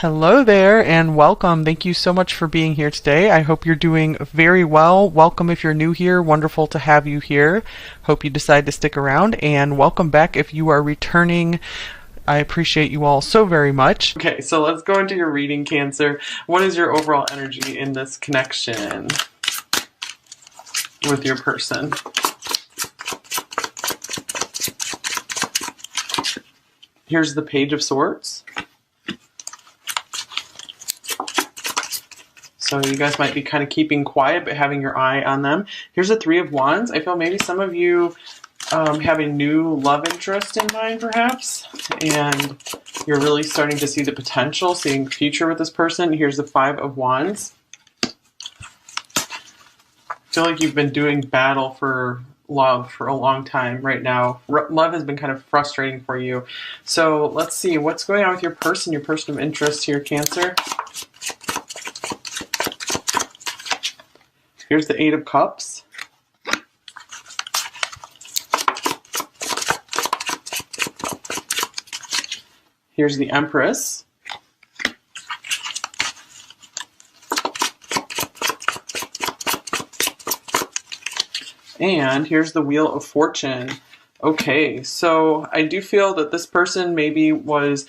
Hello there and welcome. Thank you so much for being here today. I hope you're doing very well. Welcome if you're new here. Wonderful to have you here. Hope you decide to stick around, and welcome back if you are returning. I appreciate you all so very much. Okay, so let's go into your reading, Cancer. What is your overall energy in this connection with your person? Here's the Page of Swords. So you guys might be kind of keeping quiet, but having your eye on them. Here's the Three of Wands. I feel maybe some of you have a new love interest in mind, perhaps, and you're really starting to see the potential, seeing the future with this person. Here's the Five of Wands. I feel like you've been doing battle for love for a long time right now. Love has been kind of frustrating for you. So let's see what's going on with your person of interest here, Cancer. Here's the Eight of Cups. Here's the Empress. And here's the Wheel of Fortune. Okay, so I do feel that this person maybe was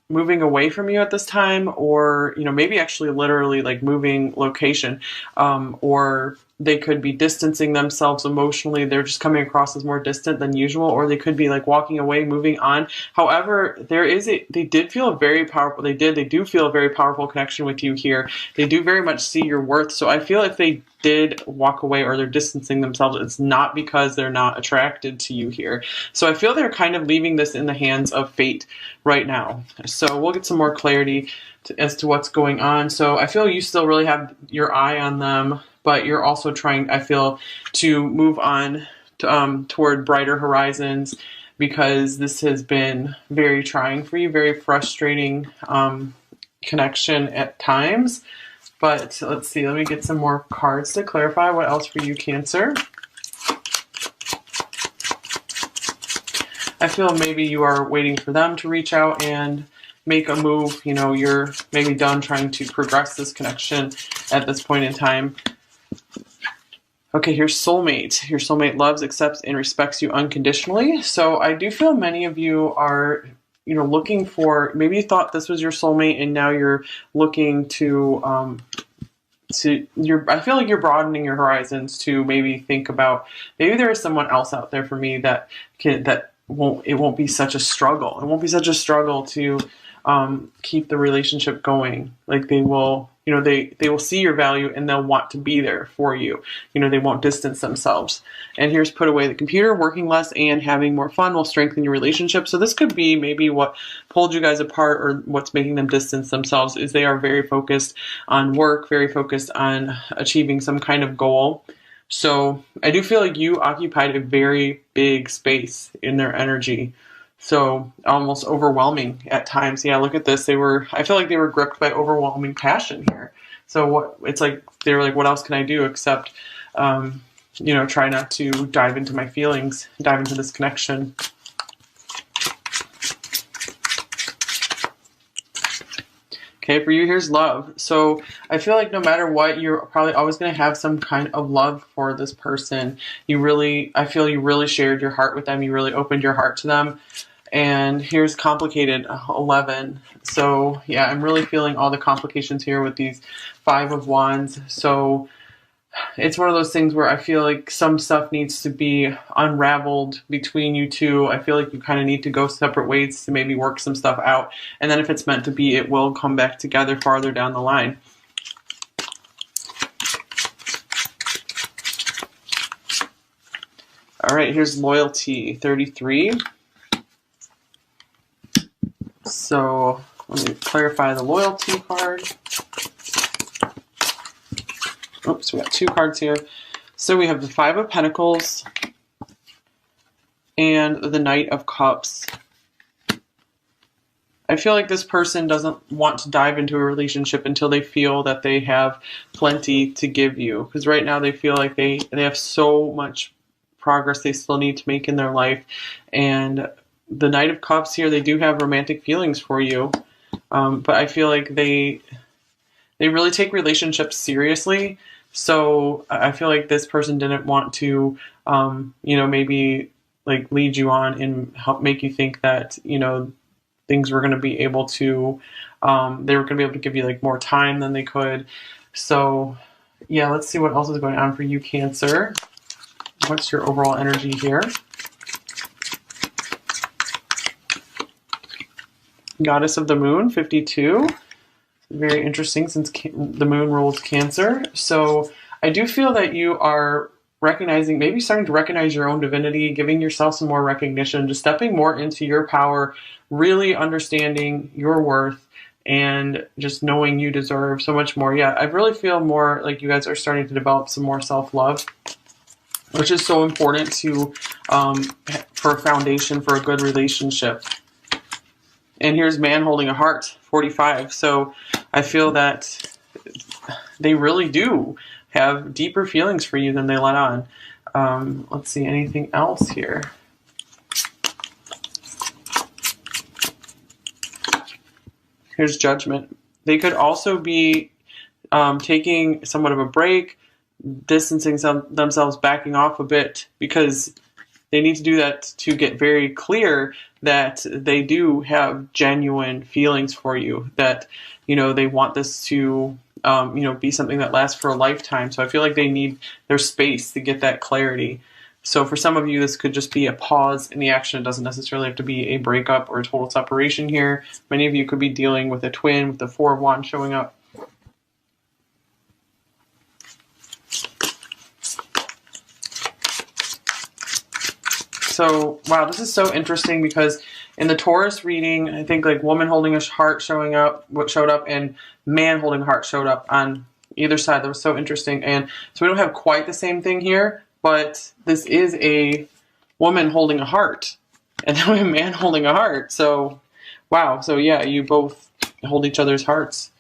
moving away from you at this time, or maybe actually literally like moving location, or they could be distancing themselves emotionally. They're just coming across as more distant than usual, or they could be like walking away, moving on. However, they do feel a very powerful connection with you here. They do very much see your worth. So I feel if they did walk away or they're distancing themselves, it's not because they're not attracted to you here. So I feel they're kind of leaving this in the hands of fate right now. So we'll get some more clarity as to what's going on. So I feel you still really have your eye on them, but you're also trying, I feel, to move on toward brighter horizons, because this has been very trying for you, very frustrating connection at times. But let's see, let me get some more cards to clarify what else for you, Cancer. I feel maybe you are waiting for them to reach out and make a move. You're maybe done trying to progress this connection at this point in time. Okay, here's soulmate. Your soulmate loves, accepts, and respects you unconditionally. So I do feel many of you are looking for, maybe you thought this was your soulmate and now you're looking to I feel like you're broadening your horizons to maybe think about, maybe there is someone else out there for me that won't be such a struggle. It won't be such a struggle to keep the relationship going. Like they will see your value and they'll want to be there for you. They won't distance themselves. And here's put away the computer. Working less and having more fun will strengthen your relationship. So this could be maybe what pulled you guys apart, or what's making them distance themselves, is they are very focused on work, very focused on achieving some kind of goal. So I do feel like you occupied a very big space in their energy. So almost overwhelming at times. Yeah, look at this. I feel like they were gripped by overwhelming passion here. So they were like, what else can I do except, try not to dive into my feelings, dive into this connection. Okay, for you, here's love. So I feel like no matter what, you're probably always going to have some kind of love for this person. I feel you really shared your heart with them. You really opened your heart to them. And here's complicated, 11. So yeah, I'm really feeling all the complications here with these Five of Wands. So it's one of those things where I feel like some stuff needs to be unraveled between you two. I feel like you kind of need to go separate ways to maybe work some stuff out. And then if it's meant to be, it will come back together farther down the line. All right, here's loyalty, 33. So let me clarify the loyalty card. Oops, we got two cards here. So we have the Five of Pentacles and the Knight of Cups. I feel like this person doesn't want to dive into a relationship until they feel that they have plenty to give you. Because right now they feel like they have so much progress they still need to make in their life. And the Knight of Cups here, they do have romantic feelings for you. But I feel like they really take relationships seriously. So I feel like this person didn't want to, maybe like lead you on and help make you think that, things were going to be able to, they were going to be able to give you like more time than they could. So yeah, let's see what else is going on for you, Cancer. What's your overall energy here? Goddess of the Moon, 52. Very interesting since the moon rules Cancer. So I do feel that you are recognizing, maybe starting to recognize your own divinity, giving yourself some more recognition, just stepping more into your power, really understanding your worth, and just knowing you deserve so much more. Yeah, I really feel more like you guys are starting to develop some more self-love, which is so important to for a foundation for a good relationship. And here's man holding a heart, 45. So I feel that they really do have deeper feelings for you than they let on. Let's see, anything else here? Here's Judgment. They could also be taking somewhat of a break, distancing themselves, backing off a bit, because they need to do that to get very clear that they do have genuine feelings for you, that, they want this to, be something that lasts for a lifetime. So I feel like they need their space to get that clarity. So for some of you, this could just be a pause in the action. It doesn't necessarily have to be a breakup or a total separation here. Many of you could be dealing with a twin with the Four of Wands showing up. So, wow, this is so interesting because in the Taurus reading, I think like woman holding a heart showed up, and man holding a heart showed up on either side. That was so interesting. And so we don't have quite the same thing here, but this is a woman holding a heart and then we have a man holding a heart. So, wow. So yeah, you both hold each other's hearts.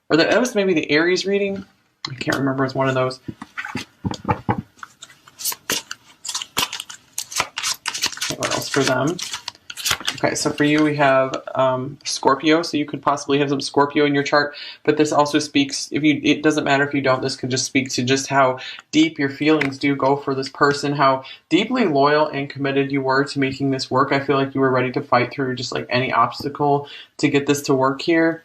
Or that was maybe the Aries reading. I can't remember. It's one of those. What else for them? Okay, so for you we have Scorpio, so you could possibly have some Scorpio in your chart, but this also speaks, it doesn't matter if you don't, this could just speak to just how deep your feelings do go for this person, how deeply loyal and committed you were to making this work. I feel like you were ready to fight through just like any obstacle to get this to work here.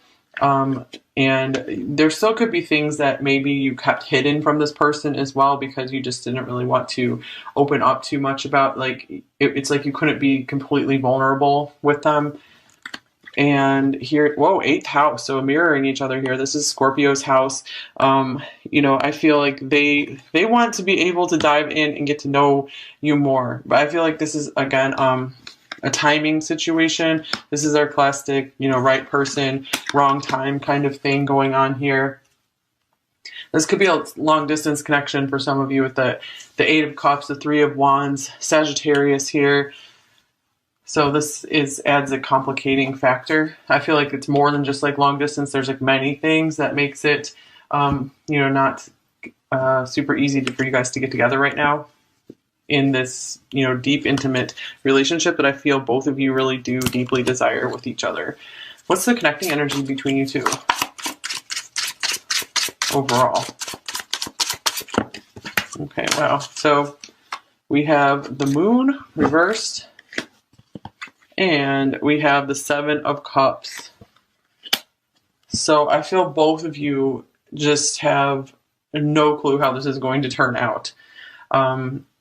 And there still could be things that maybe you kept hidden from this person as well, because you just didn't really want to open up too much about, like, it's like you couldn't be completely vulnerable with them. And here, whoa, 8th house, so mirroring each other here. This is Scorpio's house. I feel like they want to be able to dive in and get to know you more. But I feel like this is, again, a timing situation. This is our classic, right person, wrong time kind of thing going on here. This could be a long distance connection for some of you with the 8 of Cups, the 3 of Wands, Sagittarius here. So this adds a complicating factor. I feel like it's more than just like long distance. There's like many things that makes it, not super easy for you guys to get together right now in this, deep, intimate relationship that I feel both of you really do deeply desire with each other. What's the connecting energy between you two overall? Okay, wow. So we have the moon reversed, and we have the 7 of Cups. So I feel both of you just have no clue how this is going to turn out.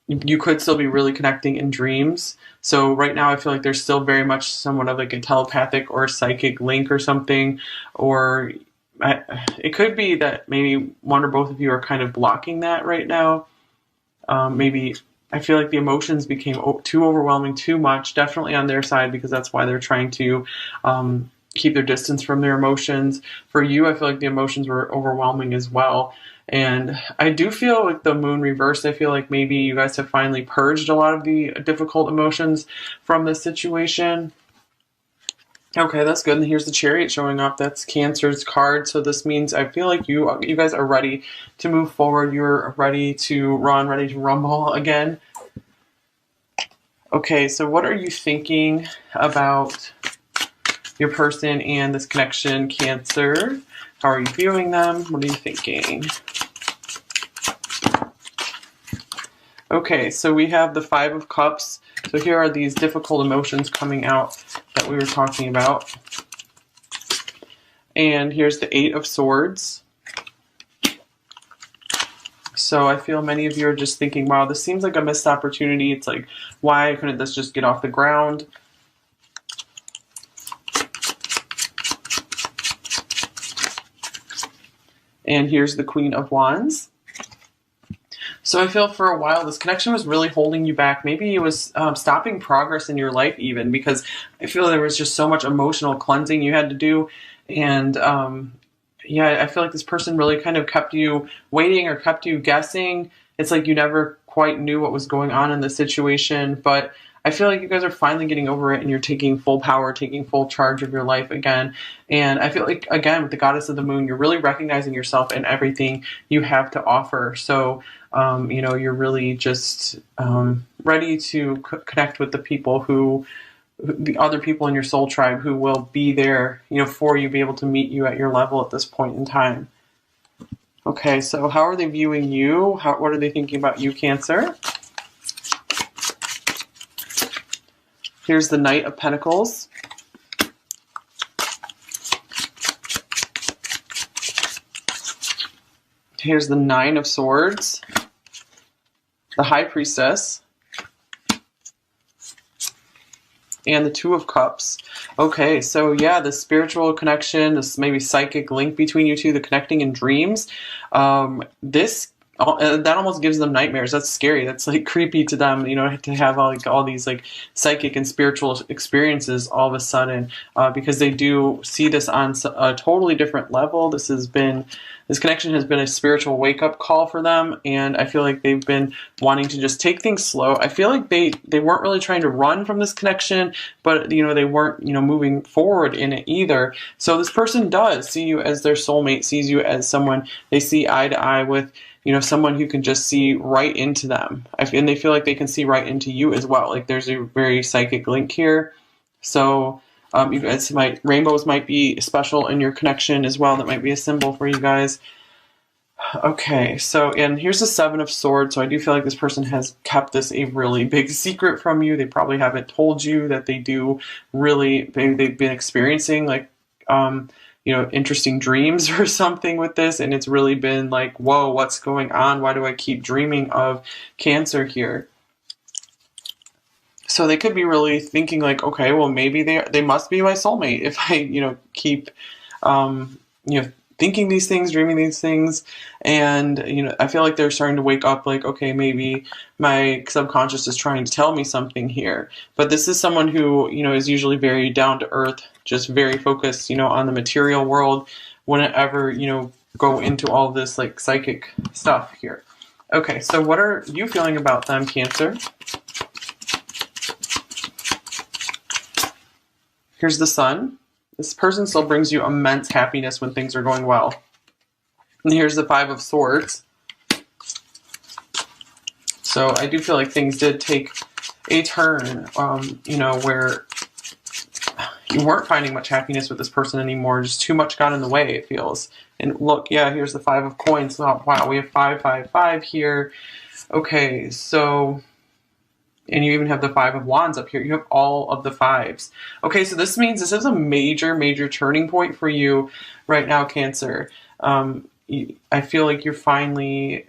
You could still be really connecting in dreams. So right now I feel like there's still very much somewhat of like a telepathic or psychic link or something. Or it could be that maybe one or both of you are kind of blocking that right now. Maybe I feel like the emotions became too overwhelming, too much, definitely on their side, because that's why they're trying to keep their distance from their emotions. For you, I feel like the emotions were overwhelming as well. And I do feel like the moon reversed. I feel like maybe you guys have finally purged a lot of the difficult emotions from this situation. Okay, that's good. And here's the Chariot showing up. That's Cancer's card. So this means I feel like you guys are ready to move forward. You're ready to run, ready to rumble again. Okay, so what are you thinking about your person and this connection, Cancer. How are you viewing them? What are you thinking? Okay, so we have the Five of Cups. So here are these difficult emotions coming out that we were talking about. And here's the Eight of Swords. So I feel many of you are just thinking, wow, this seems like a missed opportunity. It's like, why couldn't this just get off the ground? And here's the Queen of Wands. So I feel for a while this connection was really holding you back. Maybe it was stopping progress in your life even, because I feel there was just so much emotional cleansing you had to do. And yeah, I feel like this person really kind of kept you waiting or kept you guessing. It's like you never quite knew what was going on in the situation, but I feel like you guys are finally getting over it and you're taking full power, taking full charge of your life again. And I feel like, again, with the Goddess of the Moon, you're really recognizing yourself and everything you have to offer. So, you know, you're really just ready to connect with the people the other people in your soul tribe who will be there, you know, for you, be able to meet you at your level at this point in time. Okay, so how are they viewing you? What are they thinking about you, Cancer? Here's the Knight of Pentacles. Here's the Nine of Swords. The High Priestess. And the Two of Cups. Okay, so yeah, the spiritual connection, this maybe psychic link between you two, the connecting in dreams. That almost gives them nightmares. That's scary. That's like creepy to them, you know, to have all these like psychic and spiritual experiences all of a sudden, because they do see this on a totally different level. This connection has been a spiritual wake up call for them, and I feel like they've been wanting to just take things slow. I feel like they weren't really trying to run from this connection, but you know, they weren't, you know, moving forward in it either. So this person does see you as their soulmate, sees you as someone they see eye to eye with. You know, someone who can just see right into them. And they feel like they can see right into you as well. Like there's a very psychic link here. So you guys rainbows might be special in your connection as well. That might be a symbol for you guys. Okay, so, and here's the Seven of Swords. So I do feel like this person has kept this a really big secret from you. They probably haven't told you that they do really, they've been experiencing like, you know, interesting dreams or something with this, and it's really been like, whoa, what's going on? Why do I keep dreaming of Cancer here? So they could be really thinking like, okay, well, maybe they must be my soulmate if I, you know, keep, you know, thinking these things, dreaming these things. And, you know, I feel like they're starting to wake up like, okay, maybe my subconscious is trying to tell me something here. But this is someone who, you know, is usually very down to earth, just very focused, you know, on the material world, wouldn't ever, you know, go into all this like psychic stuff here. Okay, so what are you feeling about them, Cancer? Here's the Sun. This person still brings you immense happiness when things are going well. And here's the Five of Swords. So I do feel like things did take a turn, you know, where you weren't finding much happiness with this person anymore. Just too much got in the way, it feels. And look, yeah, here's the Five of Coins. Oh, wow, we have 5, 5, 5 here. Okay, so... And you even have the Five of Wands up here. You have all of the fives. Okay, so this means this is a major, major turning point for you right now, Cancer. I feel like you're finally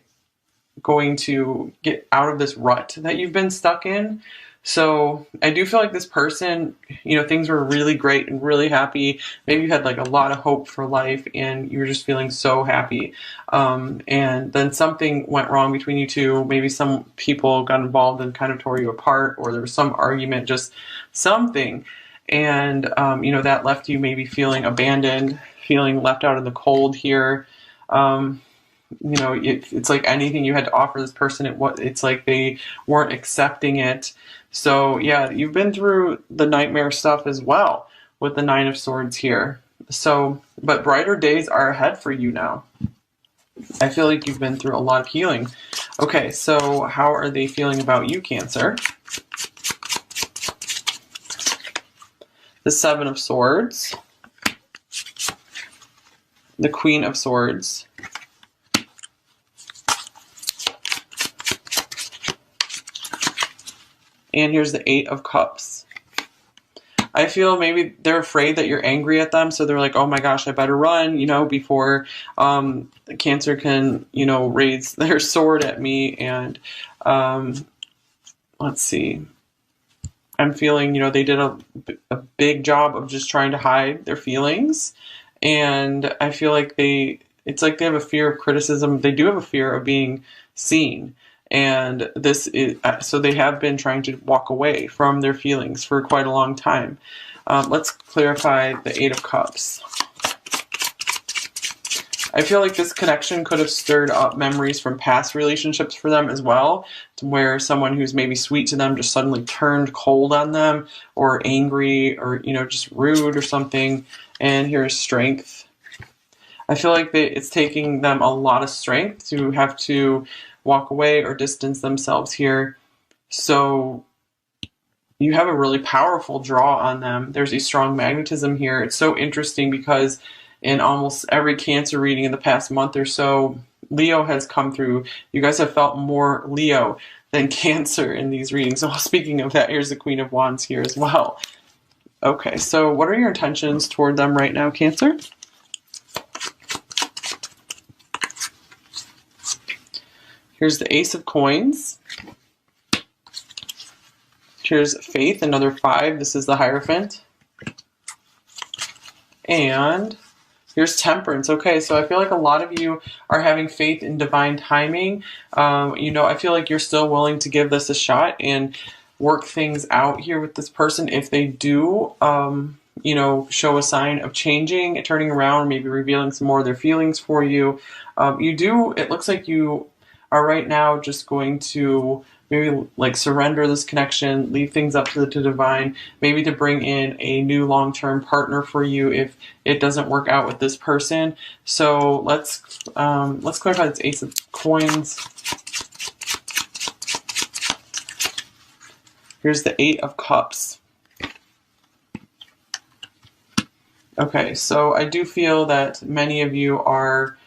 going to get out of this rut that you've been stuck in. So I do feel like this person, you know, things were really great and really happy. Maybe you had like a lot of hope for life and you were just feeling so happy. And then something went wrong between you two. Maybe some people got involved and kind of tore you apart, or there was some argument, just something. And, you know, that left you maybe feeling abandoned, feeling left out in the cold here. You know, it's like anything you had to offer this person, it's like they weren't accepting it. So yeah, you've been through the nightmare stuff as well with the Nine of Swords here. So, but brighter days are ahead for you now. I feel like you've been through a lot of healing. Okay, so how are they feeling about you, Cancer? the Seven of Swords, the Queen of Swords, and here's the Eight of Cups. I feel maybe they're afraid that you're angry at them, so they're like, oh my gosh, I better run, before Cancer can, raise their sword at me. And let's see. I'm feeling, they did a big job of just trying to hide their feelings. And I feel like it's like they have a fear of criticism. They do have a fear of being seen. And this is, so they have been trying to walk away from their feelings for quite a long time. Let's clarify the Eight of Cups. I feel like this connection could have stirred up memories from past relationships for them as well, to where someone who's maybe sweet to them just suddenly turned cold on them, or angry, or, just rude or something. And here's Strength. I feel like it's taking them a lot of strength to have to walk away or distance themselves here. So you have a really powerful draw on them. There's a strong magnetism here. It's so interesting because in almost every Cancer reading in the past month or so, Leo has come through. You guys have felt more Leo than Cancer in these readings. So speaking of that, here's the Queen of Wands here as well. Okay, so what are your intentions toward them right now, Cancer? Here's the Ace of Coins. Here's Faith, another 5. This is the Hierophant. And here's Temperance. Okay, so I feel like a lot of you are having faith in divine timing. I feel like you're still willing to give this a shot and work things out here with this person. If they do, show a sign of changing, turning around, maybe revealing some more of their feelings for you. It looks like you are right now just going to maybe like surrender this connection, leave things up to the divine, maybe to bring in a new long-term partner for you if it doesn't work out with this person. So let's clarify this Ace of Coins. Here's the Eight of Cups. Okay, so I do feel that many of you are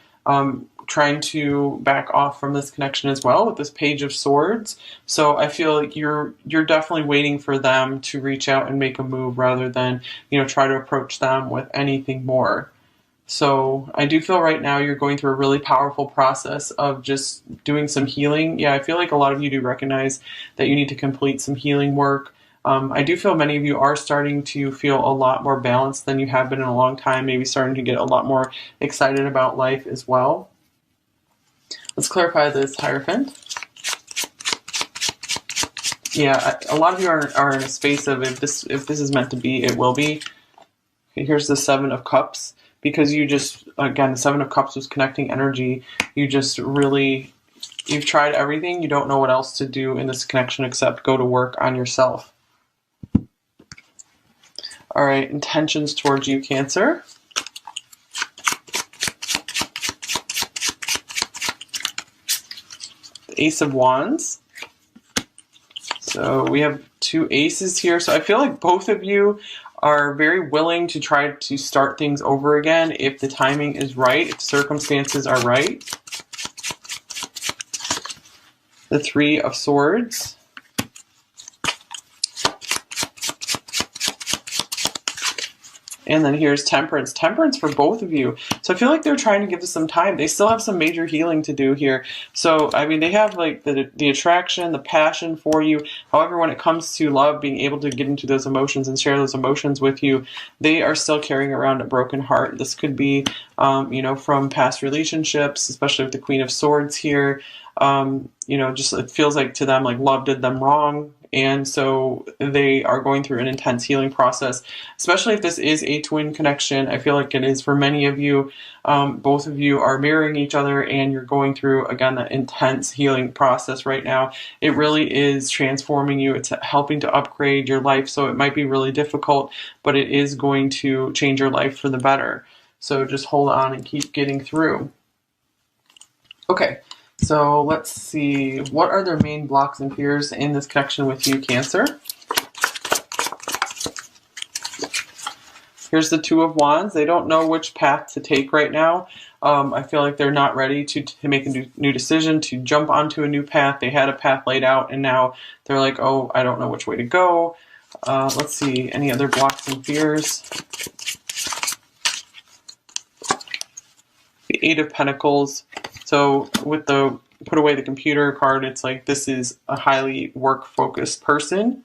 trying to back off from this connection as well with this Page of Swords. So I feel like you're definitely waiting for them to reach out and make a move rather than, try to approach them with anything more. So I do feel right now you're going through a really powerful process of just doing some healing. Yeah, I feel like a lot of you do recognize that you need to complete some healing work. I do feel many of you are starting to feel a lot more balanced than you have been in a long time, maybe starting to get a lot more excited about life as well. Let's clarify this Hierophant. Yeah, a lot of you are in a space of if this is meant to be, it will be. Okay, here's the Seven of Cups. Because again, the Seven of Cups was connecting energy. You've tried everything. You don't know what else to do in this connection except go to work on yourself. All right, intentions towards you, Cancer. Ace of Wands. So we have 2 aces here. So I feel like both of you are very willing to try to start things over again if the timing is right, if circumstances are right. The Three of Swords. And then here's Temperance. Temperance for both of you. So I feel like they're trying to give this some time. They still have some major healing to do here. So, I mean, they have like the attraction, the passion for you. However, when it comes to love, being able to get into those emotions and share those emotions with you, they are still carrying around a broken heart. This could be, from past relationships, especially with the Queen of Swords here. Just it feels like to them like love did them wrong. And so they are going through an intense healing process, especially if this is a twin connection. I feel like it is for many of you. Both of you are mirroring each other and you're going through, again, that intense healing process right now. It really is transforming you. It's helping to upgrade your life. So it might be really difficult, but it is going to change your life for the better. So just hold on and keep getting through. Okay. So let's see, what are their main blocks and fears in this connection with you, Cancer? Here's the Two of Wands. They don't know which path to take right now. I feel like they're not ready to make a new decision, to jump onto a new path. They had a path laid out, and now they're like, oh, I don't know which way to go. Let's see, any other blocks and fears? The Eight of Pentacles. So with the put away the computer card, it's like this is a highly work-focused person.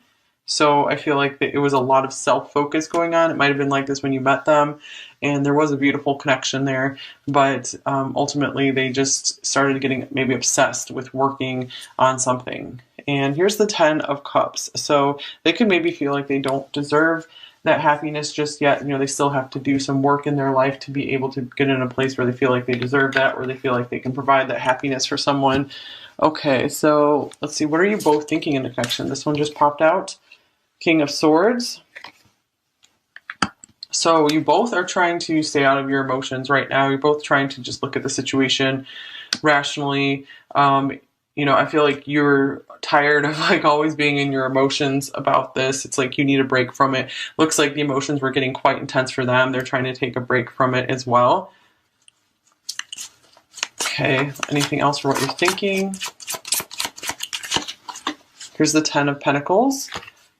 So I feel like it was a lot of self-focus going on. It might have been like this when you met them, and there was a beautiful connection there. But ultimately, they just started getting maybe obsessed with working on something. And here's the Ten of Cups. So they could maybe feel like they don't deserve that happiness just yet. You know, they still have to do some work in their life to be able to get in a place where they feel like they deserve that, or they feel like they can provide that happiness for someone. Okay, so let's see. What are you both thinking in the connection? This one just popped out. King of Swords. So you both are trying to stay out of your emotions right now. You're both trying to just look at the situation rationally. You know, I feel like you're tired of like always being in your emotions about this. It's like you need a break from it. Looks like the emotions were getting quite intense for them. They're trying to take a break from it as well. Okay, anything else for what you're thinking? Here's the Ten of Pentacles.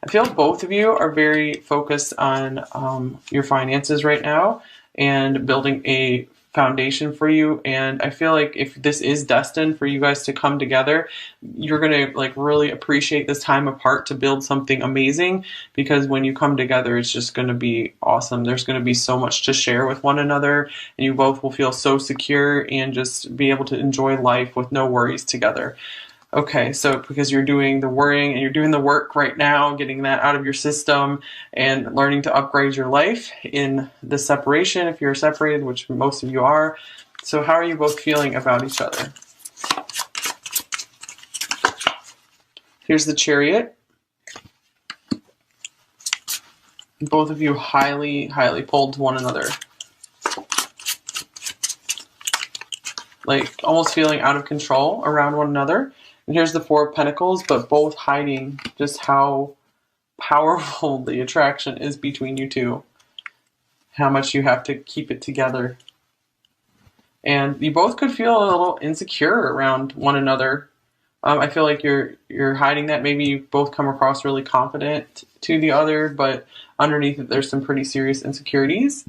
I feel both of you are very focused on your finances right now and building a foundation for you. And I feel like if this is destined for you guys to come together, you're going to like really appreciate this time apart to build something amazing, because when you come together, it's just going to be awesome. There's going to be so much to share with one another, and you both will feel so secure and just be able to enjoy life with no worries together. Okay, so because you're doing the worrying and you're doing the work right now, getting that out of your system and learning to upgrade your life in the separation, if you're separated, which most of you are. So how are you both feeling about each other? Here's the Chariot. Both of you highly, highly pulled to one another. Like almost feeling out of control around one another. And here's the Four of Pentacles, but both hiding just how powerful the attraction is between you two. How much you have to keep it together. And you both could feel a little insecure around one another. I feel like you're hiding that. Maybe you both come across really confident to the other, but underneath it, there's some pretty serious insecurities.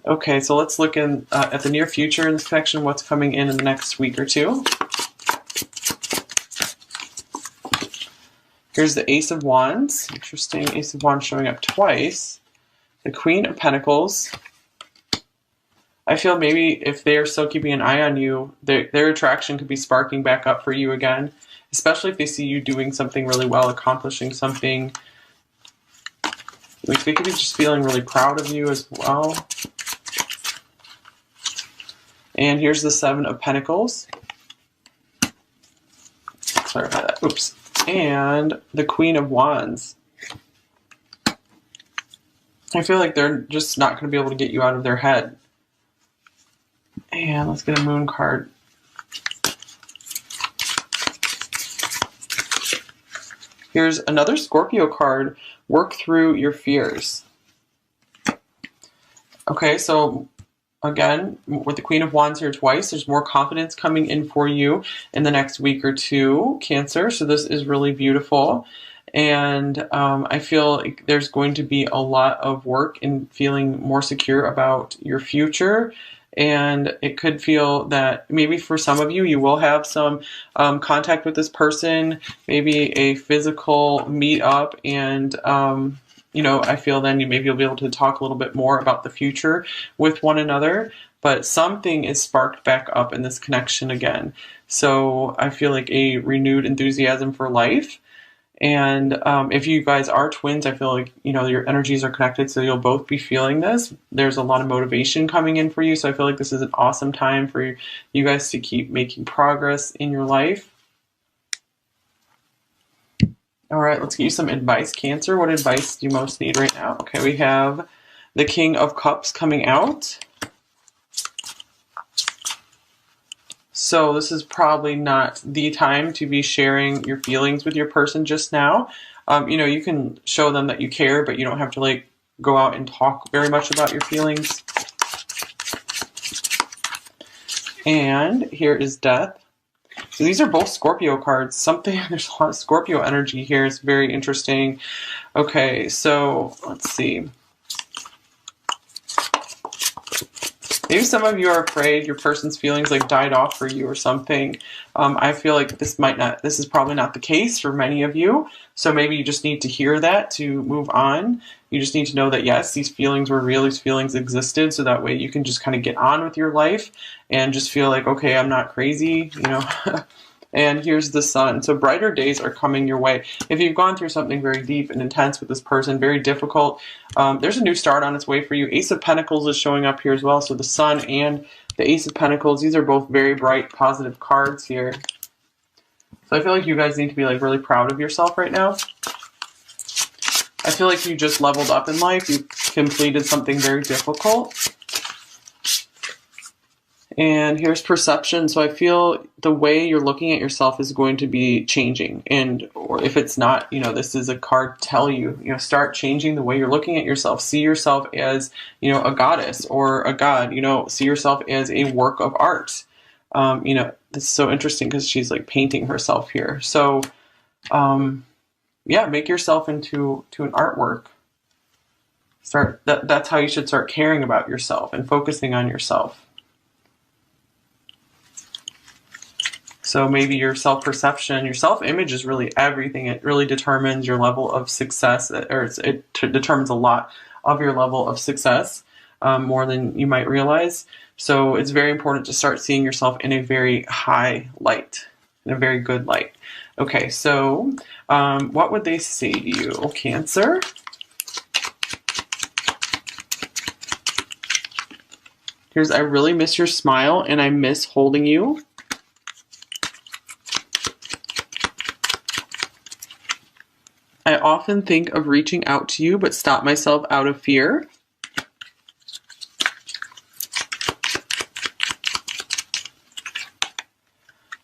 Okay, so let's look in at the near future in this connection, what's coming in the next week or two. Here's the Ace of Wands. Interesting, Ace of Wands showing up twice. The Queen of Pentacles. I feel maybe if they're still keeping an eye on you, their attraction could be sparking back up for you again, especially if they see you doing something really well, accomplishing something. Like they could be just feeling really proud of you as well. And here's the Seven of Pentacles. Clarify that. Oops. And the Queen of Wands. I feel like they're just not going to be able to get you out of their head. And let's get a Moon card. Here's another Scorpio card. Work through your fears. Okay, so again, with the Queen of Wands here twice, there's more confidence coming in for you in the next week or two, Cancer. So this is really beautiful. And I feel like there's going to be a lot of work in feeling more secure about your future. And it could feel that maybe for some of you, you will have some contact with this person, maybe a physical meet up, and you know, I feel then maybe you'll be able to talk a little bit more about the future with one another, but something is sparked back up in this connection again. So I feel like a renewed enthusiasm for life. And if you guys are twins, I feel like, you know, your energies are connected, so you'll both be feeling this. There's a lot of motivation coming in for you, so I feel like this is an awesome time for you guys to keep making progress in your life. All right, let's get you some advice, Cancer. What advice do you most need right now? Okay, we have the King of Cups coming out. So this is probably not the time to be sharing your feelings with your person just now. You know, you can show them that you care, but you don't have to like go out and talk very much about your feelings. And here is Death. So these are both Scorpio cards. There's a lot of Scorpio energy here. It's very interesting. Okay, so let's see. Maybe some of you are afraid your person's feelings like died off for you or something. I feel like this is probably not the case for many of you. So maybe you just need to hear that to move on. You just need to know that yes, these feelings were real, these feelings existed, so that way you can just kind of get on with your life and just feel like, okay, I'm not crazy, you know. And here's the Sun. So brighter days are coming your way. If you've gone through something very deep and intense with this person, very difficult, there's a new start on its way for you. Ace of Pentacles is showing up here as well. So the Sun and the Ace of Pentacles, these are both very bright, positive cards here. So I feel like you guys need to be like really proud of yourself right now. I feel like you just leveled up in life. You completed something very difficult. And here's Perception. So I feel the way you're looking at yourself is going to be changing. And or if it's not, you know, this is a card tell you, you know, start changing the way you're looking at yourself. See yourself as, you know, a goddess or a god, you know, see yourself as a work of art. You know, this is so interesting because she's like painting herself here. So, yeah, make yourself into an artwork. That's how you should start caring about yourself and focusing on yourself. So maybe your self-perception, your self-image is really everything. It really determines your level of success, or it determines a lot of your level of success, more than you might realize. So it's very important to start seeing yourself in a very high light, in a very good light. Okay, so what would they say to you, Cancer? Here's, I really miss your smile and I miss holding you. I often think of reaching out to you, but stop myself out of fear.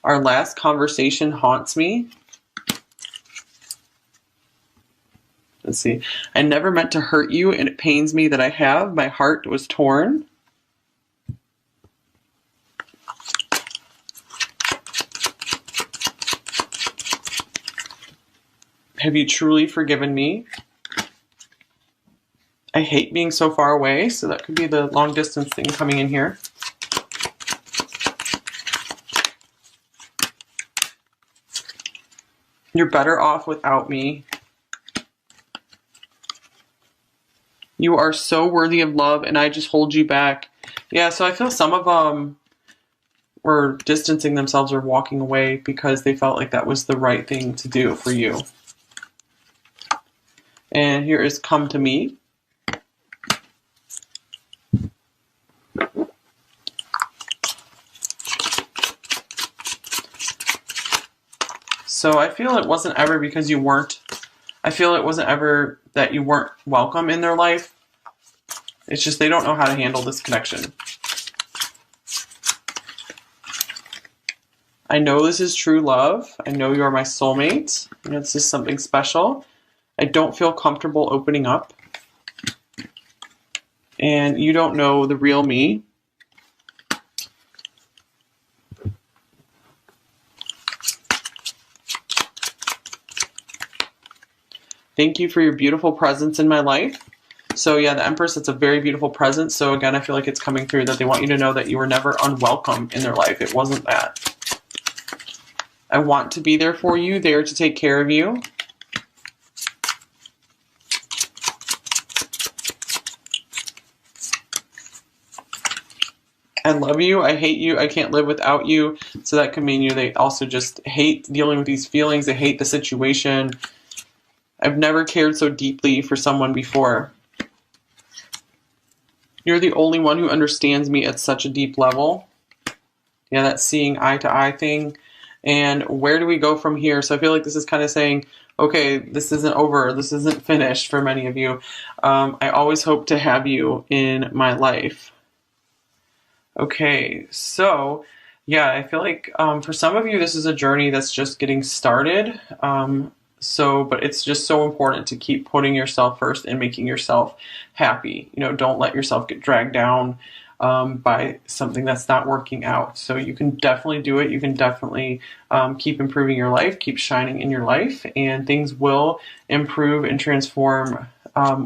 Our last conversation haunts me. Let's see. I never meant to hurt you, and it pains me that I have. My heart was torn. Have you truly forgiven me? I hate being so far away, so that could be the long distance thing coming in here. You're better off without me. You are so worthy of love, and I just hold you back. Yeah, so I feel some of them were distancing themselves or walking away because they felt like that was the right thing to do for you. And here is Come to Me. So I feel it wasn't ever because you weren't, I feel it wasn't ever that you weren't welcome in their life. It's just they don't know how to handle this connection. I know this is true love. I know you are my soulmate. You know, this is something special. I don't feel comfortable opening up. And you don't know the real me. Thank you for your beautiful presence in my life. So yeah, the Empress, it's a very beautiful presence. So again, I feel like it's coming through that they want you to know that you were never unwelcome in their life. It wasn't that. I want to be there for you, there to take care of you. I love you, I hate you, I can't live without you. So that could mean they also just hate dealing with these feelings, they hate the situation. I've never cared so deeply for someone before. You're the only one who understands me at such a deep level. Yeah, that seeing eye to eye thing. And where do we go from here? So I feel like this is kind of saying, okay, this isn't over, this isn't finished for many of you. I always hope to have you in my life. Okay, so yeah, I feel like for some of you, this is a journey that's just getting started. So, but it's just so important to keep putting yourself first and making yourself happy. You know, don't let yourself get dragged down by something that's not working out. So you can definitely do it. You can definitely keep improving your life, keep shining in your life, and things will improve and transform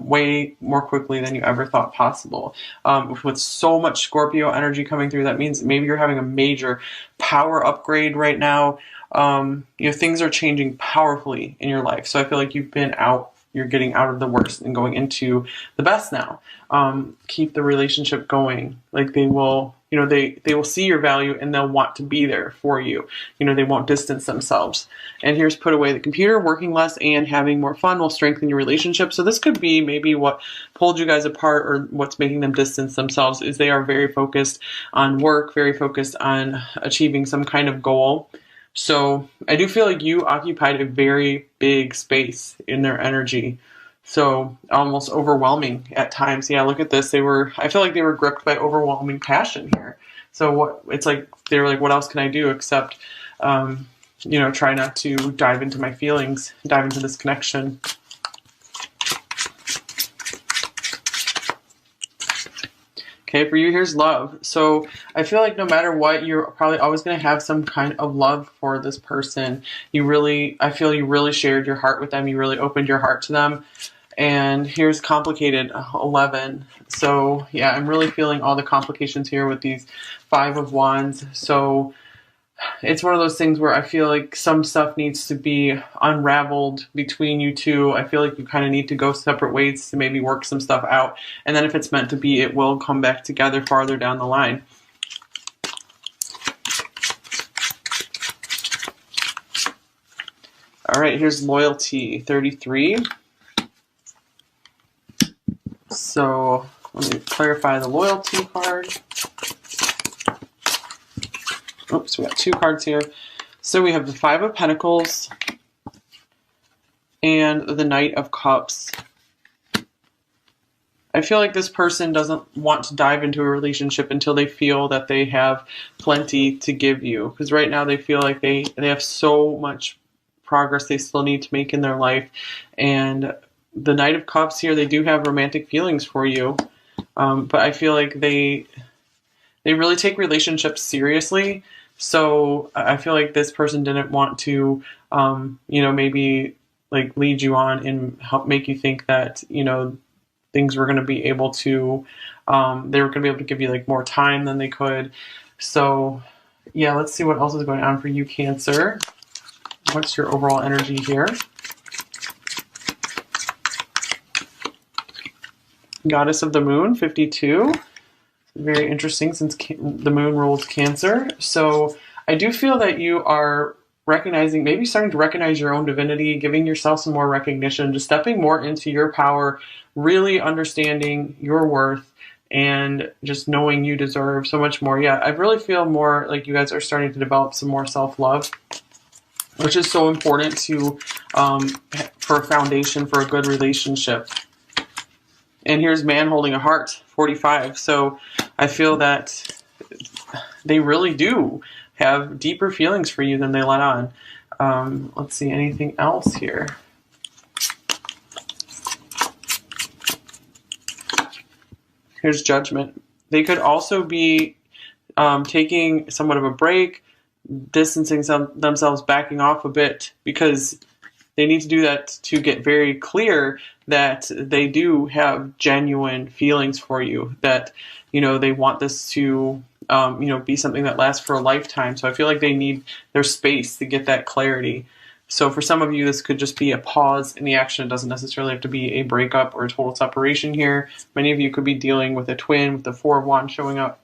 way more quickly than you ever thought possible. With so much Scorpio energy coming through, that means maybe you're having a major power upgrade right now. You know, things are changing powerfully in your life. So I feel like you're getting out of the worst and going into the best now. Keep the relationship going. Like they will, you know, they will see your value and they'll want to be there for you. You know, they won't distance themselves. And here's put away the computer. Working less and having more fun will strengthen your relationship. So this could be maybe what pulled you guys apart, or what's making them distance themselves, is they are very focused on work, very focused on achieving some kind of goal. So I do feel like you occupied a very big space in their energy. So almost overwhelming at times. Yeah, look at this. I feel like they were gripped by overwhelming passion here. So they were like, what else can I do except, you know, try not to dive into my feelings, dive into this connection. Okay, for you, here's love. So I feel like no matter what, you're probably always going to have some kind of love for this person. I feel you really shared your heart with them. You really opened your heart to them. And here's complicated, 11. So yeah, I'm really feeling all the complications here with these 5 of Wands. So it's one of those things where I feel like some stuff needs to be unraveled between you two. I feel like you kind of need to go separate ways to maybe work some stuff out. And then if it's meant to be, it will come back together farther down the line. All right, here's loyalty, 33. So let me clarify the loyalty card. Oops, we got 2 cards here. So we have the 5 of Pentacles and the Knight of Cups. I feel like this person doesn't want to dive into a relationship until they feel that they have plenty to give you. Because right now they feel like they have so much progress they still need to make in their life. And the Knight of Cups here, they do have romantic feelings for you. But I feel like they really take relationships seriously. So I feel like this person didn't want to, you know, maybe like lead you on and help make you think that, you know, things were going to be able to, they were going to be able to give you like more time than they could. So yeah, let's see what else is going on for you, Cancer. What's your overall energy here? Goddess of the Moon, 52. Very interesting since the moon rules Cancer. So I do feel that you are recognizing, maybe starting to recognize your own divinity, giving yourself some more recognition, just stepping more into your power, really understanding your worth, and just knowing you deserve so much more. Yeah, I really feel more like you guys are starting to develop some more self-love, which is so important to for a foundation for a good relationship. And here's Man Holding a Heart, 45. So I feel that they really do have deeper feelings for you than they let on. Let's see, anything else here? Here's Judgment. They could also be taking somewhat of a break, distancing themselves, backing off a bit, because they need to do that to get very clear that they do have genuine feelings for you, that, you know, they want this to, you know, be something that lasts for a lifetime. So I feel like they need their space to get that clarity. So for some of you, this could just be a pause in the action. It doesn't necessarily have to be a breakup or a total separation here. Many of you could be dealing with a twin with the 4 of Wands showing up.